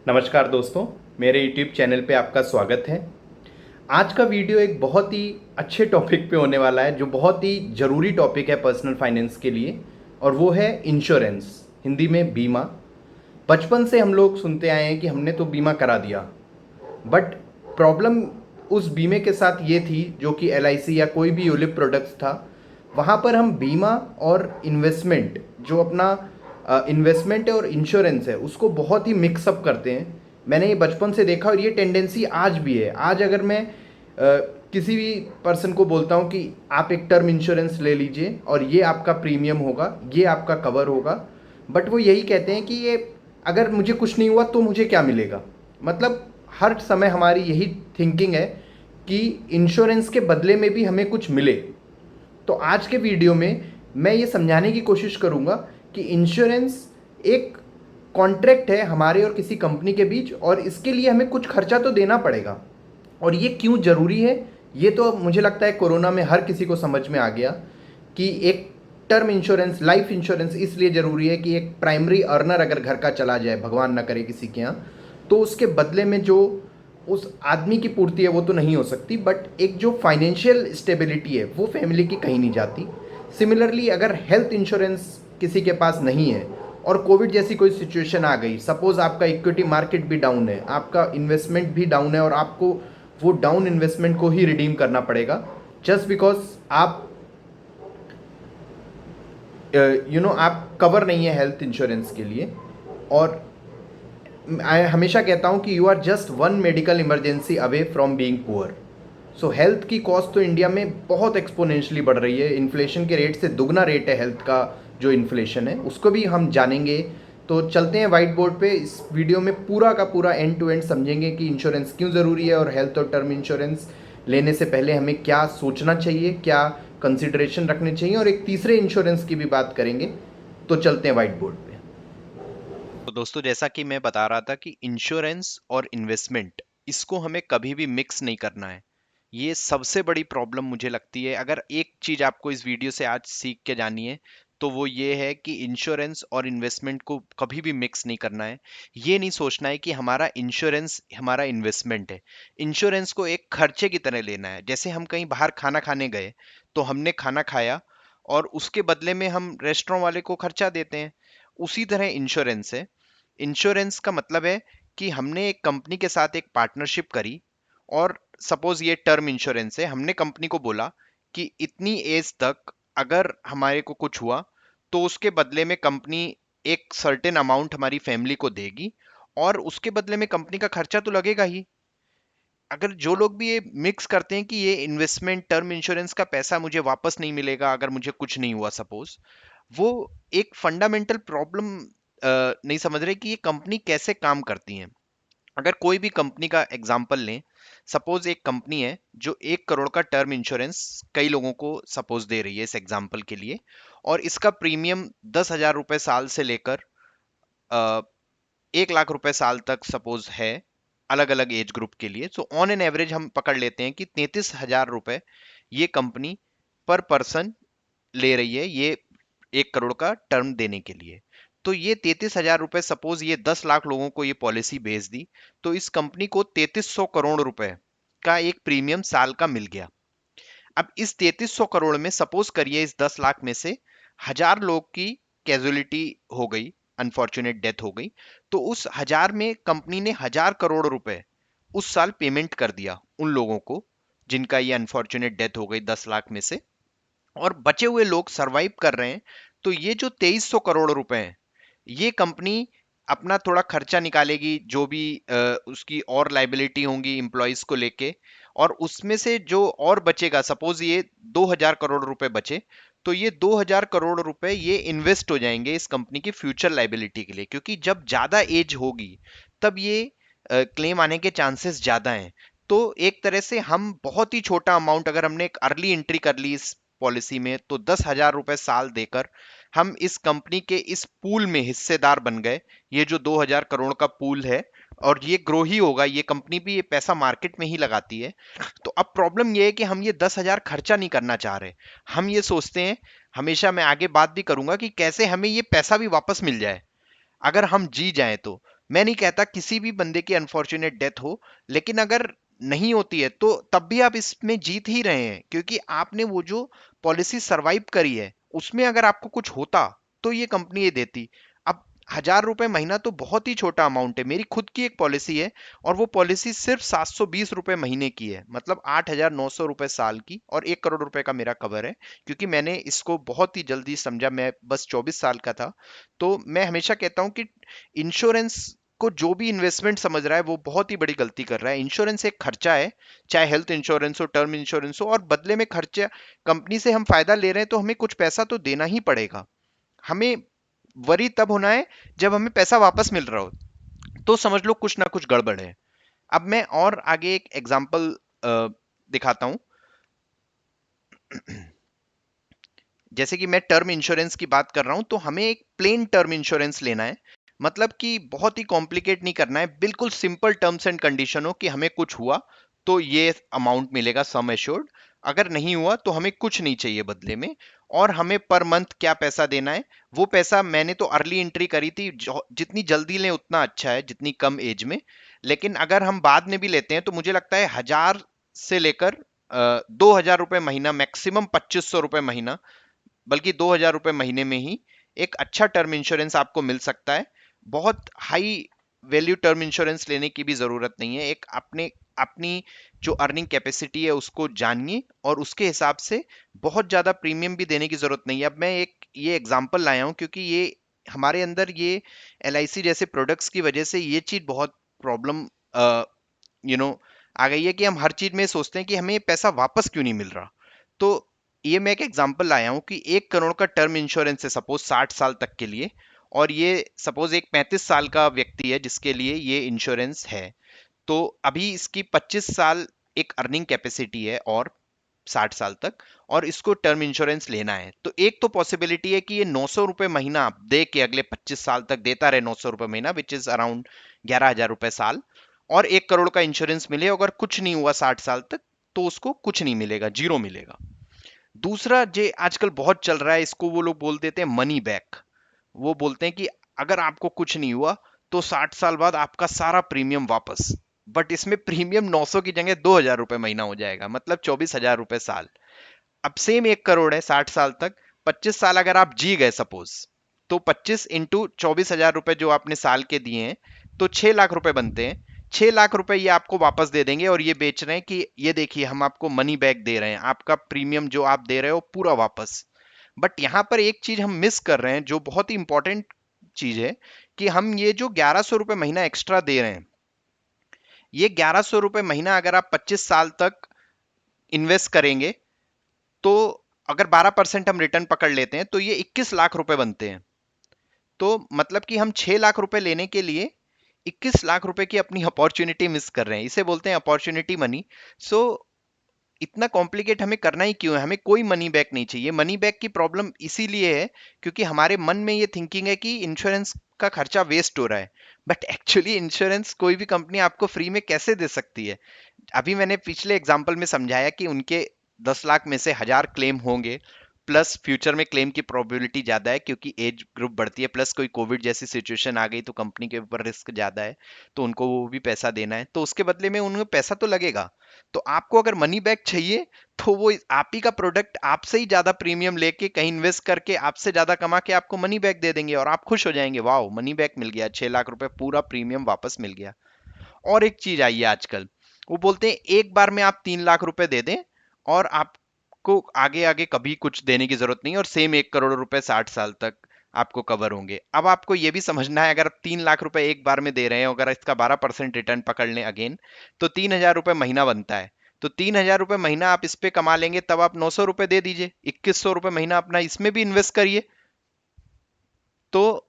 नमस्कार दोस्तों, मेरे YouTube चैनल पे आपका स्वागत है। आज का वीडियो एक बहुत ही अच्छे टॉपिक पे होने वाला है जो बहुत ही ज़रूरी टॉपिक है पर्सनल फाइनेंस के लिए, और वो है इंश्योरेंस, हिंदी में बीमा। बचपन से हम लोग सुनते आए हैं कि हमने तो बीमा करा दिया, बट प्रॉब्लम उस बीमे के साथ ये थी जो कि LIC या कोई भी यूलिप प्रोडक्ट्स था। वहाँ पर हम बीमा और इन्वेस्टमेंट, जो अपना इन्वेस्टमेंट है और इंश्योरेंस है, उसको बहुत ही मिक्सअप करते हैं। मैंने ये बचपन से देखा और ये टेंडेंसी आज भी है। आज अगर मैं किसी भी पर्सन को बोलता हूँ कि आप एक टर्म इंश्योरेंस ले लीजिए और ये आपका प्रीमियम होगा, ये आपका कवर होगा, बट वो यही कहते हैं कि ये अगर मुझे कुछ नहीं हुआ तो मुझे क्या मिलेगा। मतलब हर समय हमारी यही थिंकिंग है कि इंश्योरेंस के बदले में भी हमें कुछ मिले। तो आज के वीडियो में मैं ये समझाने की कोशिश करूँगा कि इंश्योरेंस एक कॉन्ट्रैक्ट है हमारे और किसी कंपनी के बीच, और इसके लिए हमें कुछ खर्चा तो देना पड़ेगा। और ये क्यों ज़रूरी है, ये तो मुझे लगता है कोरोना में हर किसी को समझ में आ गया कि एक टर्म इंश्योरेंस, लाइफ इंश्योरेंस इसलिए ज़रूरी है कि एक प्राइमरी अर्नर अगर घर का चला जाए, भगवान ना करे किसी के यहाँ, तो उसके बदले में जो उस आदमी की पूर्ति है वो तो नहीं हो सकती, बट एक जो फाइनेंशियल स्टेबिलिटी है वो फैमिली की कहीं नहीं जाती। सिमिलरली अगर हेल्थ इंश्योरेंस किसी के पास नहीं है और कोविड जैसी कोई सिचुएशन आ गई, सपोज आपका इक्विटी मार्केट भी डाउन है, आपका इन्वेस्टमेंट भी डाउन है, और आपको वो डाउन इन्वेस्टमेंट को ही रिडीम करना पड़ेगा जस्ट बिकॉज आप आप कवर नहीं है हेल्थ इंश्योरेंस के लिए। और मैं हमेशा कहता हूँ कि you are just one medical emergency away from being poor. So health की कॉस्ट तो इंडिया में बहुत एक्सपोनेंशियली बढ़ रही है। इन्फ्लेशन के रेट से दुगना रेट है हेल्थ का, जो इन्फ्लेशन है उसको भी हम जानेंगे। तो चलते हैं वाइट बोर्ड पे, इस वीडियो में पूरा का पूरा एंड टू एंड समझेंगे कि इंश्योरेंस क्यों ज़रूरी है, और हेल्थ और टर्म इंश्योरेंस लेने से पहले हमें क्या सोचना चाहिए, क्या कंसिडरेशन रखने चाहिए, और एक तीसरे इंश्योरेंस की भी बात करेंगे। तो चलते हैं वाइट बोर्ड पे। तो दोस्तों, जैसा कि मैं बता रहा था कि इंश्योरेंस और इन्वेस्टमेंट, इसको हमें कभी भी मिक्स नहीं करना है। ये सबसे बड़ी प्रॉब्लम मुझे लगती है। अगर एक चीज आपको इस वीडियो से आज सीख के जानी है तो वो ये है कि इंश्योरेंस और इन्वेस्टमेंट को कभी भी मिक्स नहीं करना है। ये नहीं सोचना है कि हमारा इंश्योरेंस हमारा इन्वेस्टमेंट है। इंश्योरेंस को एक खर्चे की तरह लेना है। जैसे हम कहीं बाहर खाना खाने गए, तो हमने खाना खाया और उसके बदले में हम रेस्टोरेंट वाले को खर्चा देते हैं। उसी तरह इंश्योरेंस है। इंश्योरेंस का मतलब है कि हमने एक कंपनी के साथ एक पार्टनरशिप करी, और सपोज ये टर्म इंश्योरेंस है। हमने कंपनी को बोला कि इतनी एज तक अगर हमारे को कुछ हुआ तो उसके बदले में कंपनी एक सर्टेन अमाउंट हमारी फैमिली को देगी, और उसके बदले में कंपनी का खर्चा तो लगेगा ही। अगर जो लोग भी ये मिक्स करते हैं कि ये इन्वेस्टमेंट टर्म इंश्योरेंस का पैसा मुझे वापस नहीं मिलेगा अगर मुझे कुछ नहीं हुआ, सपोज, वो एक फंडामेंटल प्रॉब्लम नहीं समझ रहे कि ये कंपनी कैसे काम करती हैं। अगर कोई भी कंपनी का एग्जांपल लें, सपोज एक कंपनी है जो 1 करोड़ का टर्म इंश्योरेंस कई लोगों को सपोज दे रही है इस एग्जांपल के लिए, और इसका प्रीमियम 10,000 रुपए साल से लेकर 1 लाख रुपए साल तक सपोज है, अलग अलग एज ग्रुप के लिए। सो ऑन एन एवरेज हम पकड़ लेते हैं कि 33,000 रुपए ये कंपनी पर पर्सन ले रही है, ये 1 करोड़ का टर्म देने के लिए। तो ये 33,000 रुपए, सपोज ये 10 लाख लोगों को ये पॉलिसी भेज दी, तो इस कंपनी को 3300 करोड़ रुपए का एक प्रीमियम साल का मिल गया। अब इस 3300 करोड़ में सपोज करिए इस 10 लाख में से 1,000 लोग की कैजुअलिटी हो गई, अनफॉर्चुनेट डेथ हो गई, तो उस 1,000 में कंपनी ने 1,000 करोड़ रुपए उस साल पेमेंट कर दिया उन लोगों को जिनका ये अनफॉर्चुनेट डेथ हो गई 10 लाख में से, और बचे हुए लोग सरवाइव कर रहे हैं। तो ये जो 2,300 करोड़ रुपए हैं, ये कंपनी अपना थोड़ा खर्चा निकालेगी, जो भी उसकी और लाइबिलिटी होंगी एम्प्लॉयज को लेके, और उसमें से जो और बचेगा, सपोज ये 2,000 करोड़ रुपए बचे, तो ये 2,000 करोड़ रुपए ये इन्वेस्ट हो जाएंगे इस कंपनी की फ्यूचर लाइबिलिटी के लिए, क्योंकि जब ज्यादा एज होगी तब ये क्लेम आने के चांसेस ज्यादा हैं। तो एक तरह से हम बहुत ही छोटा अमाउंट, अगर हमने एक अर्ली एंट्री कर ली इस पॉलिसी में, तो 10,000 रुपए साल देकर हम इस कंपनी के इस पूल में हिस्सेदार बन गए। ये जो 2,000 करोड़ का पूल है, और ये ग्रो ही होगा, ये कंपनी भी ये पैसा मार्केट में ही लगाती है। तो अब प्रॉब्लम ये है कि हम ये 10,000 खर्चा नहीं करना चाह रहे। हम ये सोचते हैं, हमेशा मैं आगे बात भी करूंगा कि कैसे हमें ये पैसा भी वापस मिल जाए अगर हम जी जाएं तो। मैं नहीं कहता किसी भी बंदे की अनफॉर्चुनेट डेथ हो, लेकिन अगर नहीं होती है तो तब भी आप इसमें जीत ही रहे हैं, क्योंकि आपने वो जो पॉलिसी सरवाइव करी है उसमें अगर आपको कुछ होता तो ये कंपनी ये देती। अब 1,000 रुपए महीना तो बहुत ही छोटा अमाउंट है। मेरी खुद की एक पॉलिसी है और वो पॉलिसी सिर्फ 720 रुपए महीने की है, मतलब 8,900 रुपए साल की, और 1 करोड़ रुपए का मेरा कवर है। क्योंकि मैंने इसको बहुत ही जल्दी समझा, मैं बस 24 साल का था। तो मैं हमेशा कहता हूं कि इंश्योरेंस को जो भी इन्वेस्टमेंट समझ रहा है वो बहुत ही बड़ी गलती कर रहा है। इंश्योरेंस एक खर्चा है, चाहे हेल्थ इंश्योरेंस हो, टर्म इंश्योरेंस हो, और बदले में खर्चा, कंपनी से हम फायदा ले रहे हैं तो हमें कुछ पैसा तो देना ही पड़ेगा। हमें वरी तब होना है जब हमें पैसा वापस मिल रहा हो, तो समझ लो कुछ ना कुछ गड़बड़ है। अब मैं और आगे एक एग्जांपल दिखाता हूं। जैसे कि मैं टर्म इंश्योरेंस की बात कर रहा हूं, तो हमें एक प्लेन टर्म इंश्योरेंस लेना है। मतलब कि बहुत ही कॉम्प्लिकेट नहीं करना है, बिल्कुल सिंपल टर्म्स एंड कंडीशन हो कि हमें कुछ हुआ तो ये अमाउंट मिलेगा सम एश्योर्ड, अगर नहीं हुआ तो हमें कुछ नहीं चाहिए बदले में। और हमें पर मंथ क्या पैसा देना है, वो पैसा मैंने तो अर्ली एंट्री करी थी, जितनी जल्दी लें उतना अच्छा है, जितनी कम एज में। लेकिन अगर हम बाद में भी लेते हैं तो मुझे लगता है 1,000 से लेकर 2,000 रुपए महीना, मैक्सिमम 2,500 रुपए महीना, बल्कि 2,000 रुपए महीने में ही एक अच्छा टर्म इंश्योरेंस आपको मिल सकता है। बहुत हाई वैल्यू टर्म इंश्योरेंस लेने की भी जरूरत नहीं है। एक अपने अपनी जो अर्निंग कैपेसिटी है उसको जानिए और उसके हिसाब से बहुत ज्यादा प्रीमियम भी देने की जरूरत नहीं है। अब मैं एक ये एग्जांपल लाया हूं क्योंकि ये हमारे अंदर ये LIC जैसे प्रोडक्ट्स की वजह से ये चीज बहुत प्रॉब्लम यू नो आ गई है कि हम हर चीज में सोचते हैं कि हमें ये पैसा वापस क्यों नहीं मिल रहा। तो ये मैं एक एग्जांपल लाया हूं कि 1 करोड़ का टर्म इंश्योरेंस है सपोज 60 साल तक के लिए, और ये सपोज एक 35 साल का व्यक्ति है जिसके लिए ये इंश्योरेंस है। तो अभी इसकी 25 साल एक अर्निंग कैपेसिटी है और 60 साल तक, और इसको टर्म इंश्योरेंस लेना है। तो एक तो पॉसिबिलिटी है कि ये 900 रुपए महीना दे के अगले 25 साल तक देता रहे, 900 रुपए महीना, विच इज अराउंड 11,000 रुपए साल, और 1 करोड़ का इंश्योरेंस मिले। अगर कुछ नहीं हुआ 60 साल तक तो उसको कुछ नहीं मिलेगा, जीरो मिलेगा। दूसरा जे आजकल बहुत चल रहा है, इसको वो लोग बोल देते हैं मनी बैक। वो बोलते हैं कि अगर आपको कुछ नहीं हुआ तो 60 साल बाद आपका सारा प्रीमियम वापस। बट इसमें प्रीमियम 900 की जगह 2,000 रुपए महीना हो जाएगा, मतलब 24,000 रुपए साल। अब सेम 1 करोड़ है 60 साल तक, 25 साल अगर आप जी गए सपोज, तो 25 × 24,000 रुपए जो आपने साल के दिए हैं, तो 6 लाख रुपए बनते हैं। 6 लाख रुपए ये आपको वापस दे देंगे और ये बेच रहे हैं कि ये देखिए हम आपको मनी बैक दे रहे हैं, आपका प्रीमियम जो आप दे रहे हो पूरा वापस। बट यहां पर एक चीज हम मिस कर रहे हैं जो बहुत ही इंपॉर्टेंट चीज है, कि हम ये जो 1,100 रुपए महीना एक्स्ट्रा दे रहे हैं, ये 1,100 रुपए महीना अगर आप 25 साल तक इन्वेस्ट करेंगे तो अगर 12% हम रिटर्न पकड़ लेते हैं तो ये 21 लाख रुपए बनते हैं। तो मतलब कि हम 6 लाख रुपए लेने के लिए 21 लाख रुपए की अपनी अपॉर्चुनिटी मिस कर रहे हैं। इसे बोलते हैं अपॉर्चुनिटी मनी। सो इतना कॉम्प्लिकेट हमें करना ही क्यों है, हमें कोई मनी बैक नहीं चाहिए। मनी बैक की प्रॉब्लम इसीलिए है क्योंकि हमारे मन में ये थिंकिंग है कि इंश्योरेंस का खर्चा वेस्ट हो रहा है। बट एक्चुअली इंश्योरेंस कोई भी कंपनी आपको फ्री में कैसे दे सकती है। अभी मैंने पिछले एग्जांपल में समझाया कि उनके 10 लाख में से 1,000 क्लेम होंगे, प्लस फ्यूचर में क्लेम की प्रोबेबिलिटी ज्यादा है क्योंकि एज ग्रुप बढ़ती है, प्लस कोई कोविड जैसी सिचुएशन आ गई तो कंपनी के ऊपर रिस्क ज्यादा है, तो उनको वो भी पैसा देना है, तो उसके बदले में उन्हें पैसा तो लगेगा। तो आपको अगर मनी बैक चाहिए तो वो आप ही का प्रोडक्ट आपसे ही ज्यादा प्रीमियम लेके कहीं इन्वेस्ट करके आपसे ज्यादा कमा के आपको मनी बैक दे देंगे और आप खुश हो जाएंगे, वाह मनी बैक मिल गया, 6 लाख रुपए पूरा प्रीमियम वापस मिल गया। और एक चीज आई है आजकल, वो बोलते हैं एक बार में आप 3 लाख रुपए दे दें और आपको आगे आगे कभी कुछ देने की जरूरत नहीं, और सेम 1 करोड़ रुपए 60 साल तक आपको कवर होंगे। अब आपको ये भी समझना है, अगर आप 3 लाख रुपए एक बार में दे रहे हैं, अगर इसका 12% रिटर्न पकड़ लें अगेन, तो 3,000 रुपए महीना बनता है। तो 3,000 रुपए महीना आप इस पे कमा लेंगे, तब आप 900 रुपए दे दीजिए, 2,100 रुपए महीना अपना इसमें भी इन्वेस्ट करिए। तो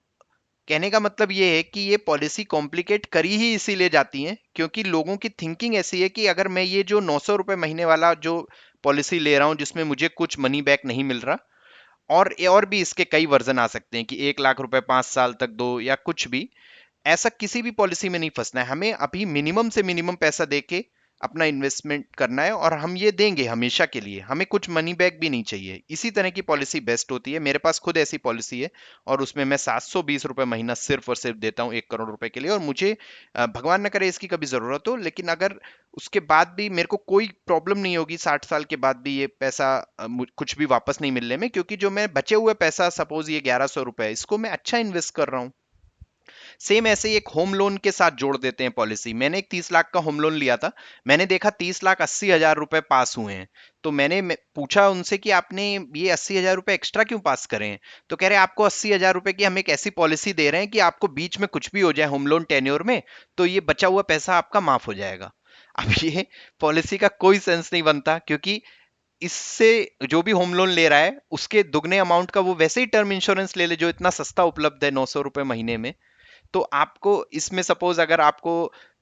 कहने का मतलब ये है कि ये पॉलिसी कॉम्प्लिकेट करी ही इसीलिए जाती है क्योंकि लोगों की थिंकिंग ऐसी है कि अगर मैं ये जो 900 रुपए महीने वाला जो पॉलिसी ले रहा हूं जिसमें मुझे कुछ मनी बैक नहीं मिल रहा, और भी इसके कई वर्जन आ सकते हैं कि 1 लाख रुपए 5 साल तक दो या कुछ भी, ऐसा किसी भी पॉलिसी में नहीं फंसना है हमें। अभी मिनिमम से मिनिमम पैसा देके अपना इन्वेस्टमेंट करना है और हम ये देंगे हमेशा के लिए, हमें कुछ मनी बैक भी नहीं चाहिए। इसी तरह की पॉलिसी बेस्ट होती है। मेरे पास खुद ऐसी पॉलिसी है और उसमें मैं 720 रुपये महीना सिर्फ और सिर्फ देता हूँ 1 करोड़ रुपए के लिए। और मुझे भगवान न करे इसकी कभी जरूरत हो, लेकिन अगर उसके बाद भी मेरे को कोई प्रॉब्लम नहीं होगी 60 साल के बाद भी ये पैसा कुछ भी वापस नहीं मिलने में, क्योंकि जो मैं बचे हुए पैसा, सपोज ये 1100 रुपए, इसको मैं अच्छा इन्वेस्ट कर रहा हूँ। सेम ऐसे ही एक होम लोन के साथ जोड़ देते हैं पॉलिसी। मैंने एक 30 लाख का होम लोन लिया था। मैंने देखा 30,80,000 रुपए पास हुए हैं। तो मैंने पूछा उनसे कि आपने ये 80,000 रुपए एक्स्ट्रा क्यों पास करे हैं? तो कह रहे आपको 80,000 रुपए की हम एक ऐसी पॉलिसी दे रहे हैं कि आपको बीच में कुछ भी हो जाए होम लोन टेन्योर में, तो ये बचा हुआ पैसा आपका माफ हो जाएगा। अब ये पॉलिसी का कोई सेंस नहीं बनता, क्योंकि इससे जो भी होम लोन ले रहा है उसके दुगने अमाउंट का वो वैसे ही टर्म इंश्योरेंस ले ले जो इतना सस्ता उपलब्ध है 900 रुपए महीने में। तो आपको इसमें सपोज अगर आपको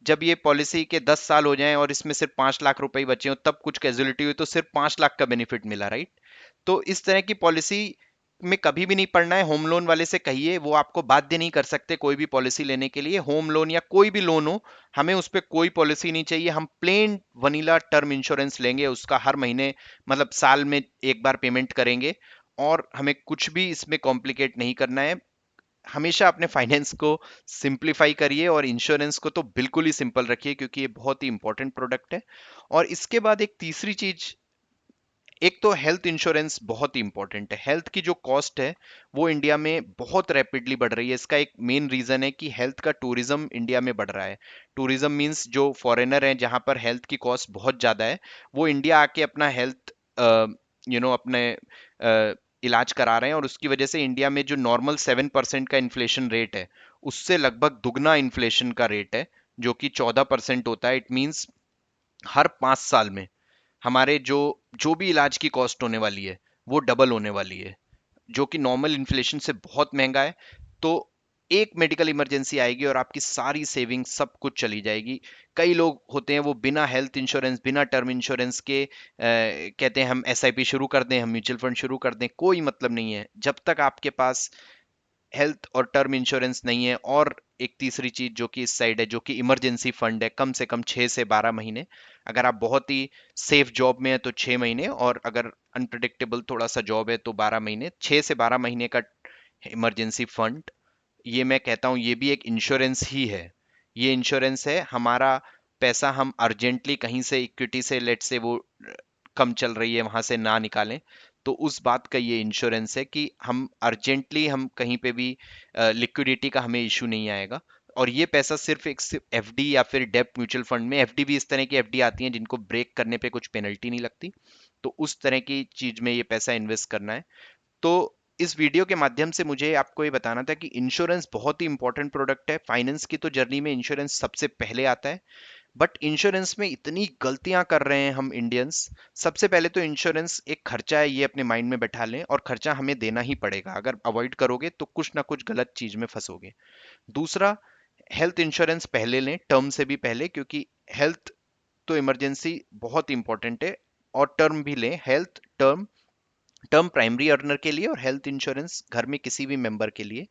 जब ये पॉलिसी के 10 साल हो जाएं और इसमें सिर्फ 5 लाख रुपए ही बचे हो, तब कुछ कैजुअलिटी हुई तो सिर्फ 5 लाख का बेनिफिट मिला, राइट? तो इस तरह की पॉलिसी में कभी भी नहीं पड़ना है। होम लोन वाले से कहिए, वो आपको बाध्य नहीं कर सकते कोई भी पॉलिसी लेने के लिए। होम लोन या कोई भी लोन हो, हमें उस पर कोई पॉलिसी नहीं चाहिए। हम प्लेन वनीला टर्म इंश्योरेंस लेंगे, उसका हर महीने मतलब साल में एक बार पेमेंट करेंगे, और हमें कुछ भी इसमें कॉम्प्लिकेट नहीं करना है। हमेशा अपने फाइनेंस को सिंप्लीफाई करिए और इंश्योरेंस को तो बिल्कुल ही सिंपल रखिए, क्योंकि ये बहुत ही इंपॉर्टेंट प्रोडक्ट है। और इसके बाद एक तीसरी चीज, एक तो हेल्थ इंश्योरेंस बहुत ही इंपॉर्टेंट है। हेल्थ की जो कॉस्ट है वो इंडिया में बहुत रैपिडली बढ़ रही है। इसका एक मेन रीजन है कि हेल्थ का टूरिज्म इंडिया में बढ़ रहा है। टूरिज्म मींस जो फॉरेनर हैं जहां पर हेल्थ की कॉस्ट बहुत ज़्यादा है, वो इंडिया आके अपना हेल्थ अपने इलाज करा रहे हैं। और उसकी वजह से इंडिया में जो नॉर्मल 7% का इन्फ्लेशन रेट है, उससे लगभग दुगना इन्फ्लेशन का रेट है, जो कि 14% होता है। इट मीन्स हर 5 साल में हमारे जो जो भी इलाज की कॉस्ट होने वाली है वो डबल होने वाली है, जो कि नॉर्मल इन्फ्लेशन से बहुत महंगा है। तो एक मेडिकल इमरजेंसी आएगी और आपकी सारी सेविंग सब कुछ चली जाएगी। कई लोग होते हैं वो बिना हेल्थ इंश्योरेंस, बिना टर्म इंश्योरेंस के कहते हैं हम एसआईपी शुरू कर दें, हम म्यूचुअल फंड शुरू कर दें। कोई मतलब नहीं है जब तक आपके पास हेल्थ और टर्म इंश्योरेंस नहीं है। और एक तीसरी चीज जो कि इस साइड है, जो कि इमरजेंसी फंड है, कम से कम 6 से 12 महीने। अगर आप बहुत ही सेफ जॉब में है तो 6 महीने, और अगर अनप्रडिक्टेबल थोड़ा सा जॉब है तो 12 महीने। 6 से 12 महीने का इमरजेंसी फंड, ये मैं कहता हूँ ये भी एक इंश्योरेंस ही है। ये इंश्योरेंस है, हमारा पैसा हम अर्जेंटली कहीं से इक्विटी से लेट से वो कम चल रही है वहां से ना निकालें, तो उस बात का ये इंश्योरेंस है कि हम अर्जेंटली हम कहीं पे भी लिक्विडिटी का हमें इशू नहीं आएगा। और ये पैसा सिर्फ एक एफडी या फिर डेप म्यूचुअल फंड में, एफडी भी इस तरह की एफडी आती हैं जिनको ब्रेक करने पे कुछ पेनल्टी नहीं लगती, तो उस तरह की चीज में ये पैसा इन्वेस्ट करना है। तो इस वीडियो के माध्यम से मुझे आपको ये बताना था कि इंश्योरेंस बहुत ही इंपॉर्टेंट प्रोडक्ट है। फाइनेंस की तो जर्नी में इंश्योरेंस सबसे पहले आता है, बट इंश्योरेंस में इतनी गलतियां कर रहे हैं हम इंडियंस। सबसे पहले तो इंश्योरेंस एक खर्चा है, ये अपने माइंड में बैठा लें, और खर्चा हमें देना ही पड़ेगा। अगर अवॉइड करोगे तो कुछ ना कुछ गलत चीज में फंसोगे। दूसरा, हेल्थ इंश्योरेंस पहले लें, टर्म से भी पहले, क्योंकि हेल्थ तो इमरजेंसी बहुत इंपॉर्टेंट है। और टर्म भी लें, health term, term primary earner के लिए और हेल्थ इंश्योरेंस घर में किसी भी मेंबर के लिए।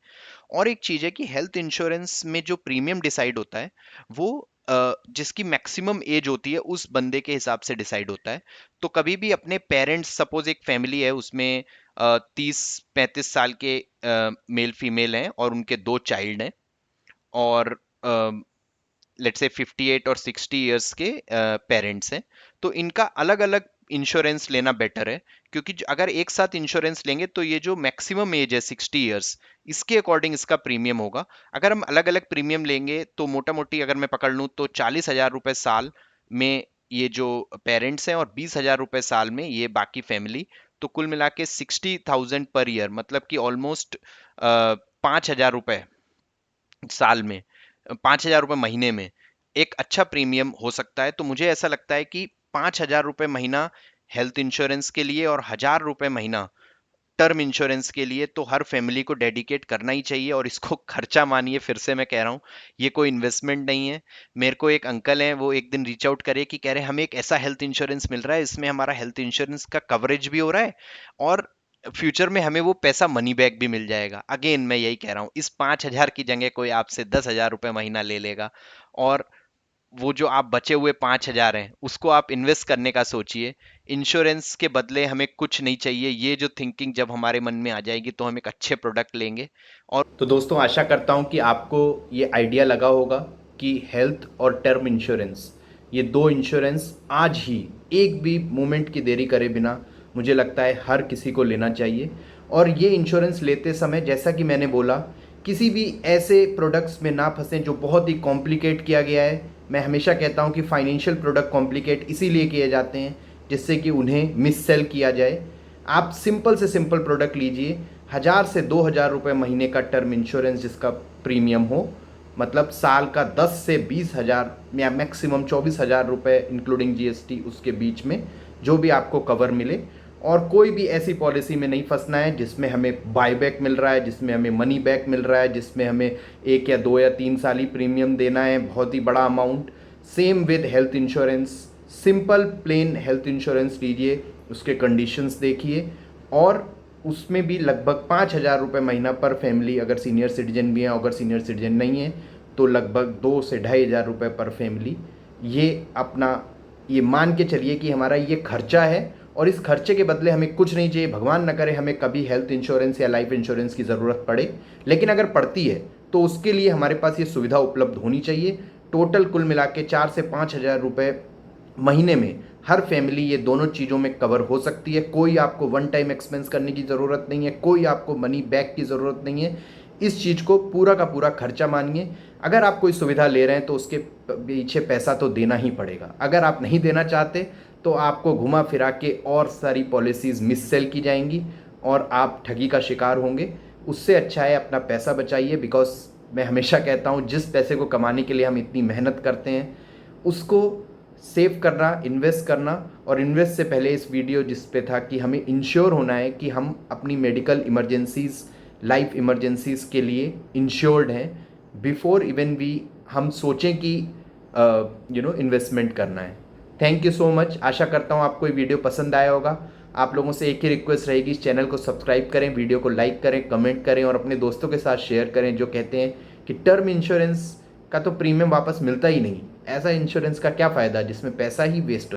और एक चीज है कि हेल्थ इंश्योरेंस में जो प्रीमियम डिसाइड होता है वो जिसकी मैक्सिमम एज होती है उस बंदे के हिसाब से डिसाइड होता है। तो कभी भी अपने पेरेंट्स, सपोज एक फैमिली है उसमें 30-35 साल के मेल फीमेल हैं और उनके 2 चाइल्ड हैं, और लेट्स से 58 और 60 ईयर्स के पेरेंट्स हैं, तो इनका अलग अलग इंश्योरेंस लेना बेटर है। क्योंकि अगर एक साथ इंश्योरेंस लेंगे तो ये जो मैक्सिमम एज है 60 ईयर्स, इसके अकॉर्डिंग इसका प्रीमियम होगा। अगर हम अलग अलग प्रीमियम लेंगे तो मोटा मोटी अगर मैं पकड़ लूँ तो 40,000 रुपये साल में ये जो पेरेंट्स हैं और 20,000 रुपये साल में ये बाकी फैमिली, तो कुल मिला के 60,000 पर ईयर, मतलब कि ऑलमोस्ट 5,000 रुपये साल में, 5,000 रुपये महीने में एक अच्छा प्रीमियम हो सकता है। तो मुझे ऐसा लगता है कि 5,000 रुपये महीना हेल्थ इंश्योरेंस के लिए और 1,000 रुपये महीना टर्म इंश्योरेंस के लिए तो हर फैमिली को डेडिकेट करना ही चाहिए। और इसको खर्चा मानिए, फिर से मैं कह रहा हूँ, ये कोई इन्वेस्टमेंट नहीं है। मेरे को एक अंकल हैं, वो एक दिन रीच आउट करे कि कह रहे हमें एक ऐसा हेल्थ इंश्योरेंस मिल रहा है, इसमें हमारा हेल्थ इंश्योरेंस का कवरेज भी हो रहा है और फ्यूचर में हमें वो पैसा मनी बैक भी मिल जाएगा। अगेन मैं यही कह रहा हूँ, इस 5,000 की जगह कोई आपसे 10,000 रुपये महीना ले लेगा और वो जो आप बचे हुए 5,000 हैं उसको आप इन्वेस्ट करने का सोचिए। इंश्योरेंस के बदले हमें कुछ नहीं चाहिए, ये जो थिंकिंग जब हमारे मन में आ जाएगी तो हम एक अच्छे प्रोडक्ट लेंगे। और तो दोस्तों आशा करता हूँ कि आपको ये आइडिया लगा होगा कि हेल्थ और टर्म इंश्योरेंस, ये दो इंश्योरेंस आज ही एक भी मोमेंट की देरी करे बिना मुझे लगता है हर किसी को लेना चाहिए। और ये इंश्योरेंस लेते समय जैसा कि मैंने बोला, किसी भी ऐसे प्रोडक्ट्स में ना फंसें जो बहुत ही कॉम्प्लिकेट किया गया है। मैं हमेशा कहता हूँ कि फाइनेंशियल प्रोडक्ट कॉम्प्लिकेट इसीलिए किए जाते हैं जिससे कि उन्हें मिस सेल किया जाए। आप सिंपल से सिंपल प्रोडक्ट लीजिए, 1,000 से 2,000 रुपये महीने का टर्म इंश्योरेंस जिसका प्रीमियम हो, मतलब साल का 10 से 20,000 या मैक्सिमम 24,000 रुपये इंक्लूडिंग जीएसटी, उसके बीच में जो भी आपको कवर मिले। और कोई भी ऐसी पॉलिसी में नहीं फंसना है जिसमें हमें बायबैक मिल रहा है, जिसमें हमें मनी बैक मिल रहा है, जिसमें हमें 1 या 2 या 3 साल ही प्रीमियम देना है, बहुत ही बड़ा amount. Same with health insurance, simple plain health insurance लीजिए, उसके कंडीशंस देखिए, और उसमें भी लगभग 5,000 रुपये महीना पर फैमिली, अगर सीनियर सिटीजन भी हैं, अगर सीनियर सिटीजन नहीं है तो लगभग 2 से 2,500 रुपये पर फैमिली। ये अपना ये मान के चलिए कि हमारा ये खर्चा है, और इस खर्चे के बदले हमें कुछ नहीं चाहिए। भगवान न करे हमें कभी हेल्थ इंश्योरेंस या लाइफ इंश्योरेंस की ज़रूरत पड़े, लेकिन अगर पड़ती है तो उसके लिए हमारे पास ये सुविधा उपलब्ध होनी चाहिए। टोटल कुल मिला के 4 से 5,000 रुपये महीने में हर फैमिली ये दोनों चीज़ों में कवर हो सकती है। कोई आपको वन टाइम एक्सपेंस करने की ज़रूरत नहीं है, कोई आपको मनी बैक की ज़रूरत नहीं है। इस चीज़ को पूरा का पूरा खर्चा मानिए। अगर आप कोई सुविधा ले रहे हैं तो उसके पीछे पैसा तो देना ही पड़ेगा। अगर आप नहीं देना चाहते तो आपको घुमा फिरा के और सारी पॉलिसीज़ मिस सेल की जाएंगी और आप ठगी का शिकार होंगे। उससे अच्छा है अपना पैसा बचाइए, बिकॉज मैं हमेशा कहता हूँ जिस पैसे को कमाने के लिए हम इतनी मेहनत करते हैं उसको सेव करना, इन्वेस्ट करना। और इन्वेस्ट से पहले इस वीडियो जिस पे था कि हमें इंश्योर होना है कि हम अपनी मेडिकल इमरजेंसीज़, लाइफ इमरजेंसीज़ के लिए इंश्योर्ड हैं बिफोर इवन वी हम सोचें कि इन्वेस्टमेंट करना है। Thank you so much. आशा करता हूँ आपको ये वीडियो पसंद आया होगा। आप लोगों से एक ही रिक्वेस्ट रहेगी, इस चैनल को सब्सक्राइब करें, वीडियो को लाइक करें, कमेंट करें और अपने दोस्तों के साथ शेयर करें जो कहते हैं कि टर्म इंश्योरेंस का तो प्रीमियम वापस मिलता ही नहीं, ऐसा इंश्योरेंस का क्या फ़ायदा जिसमें पैसा ही वेस्ट हो।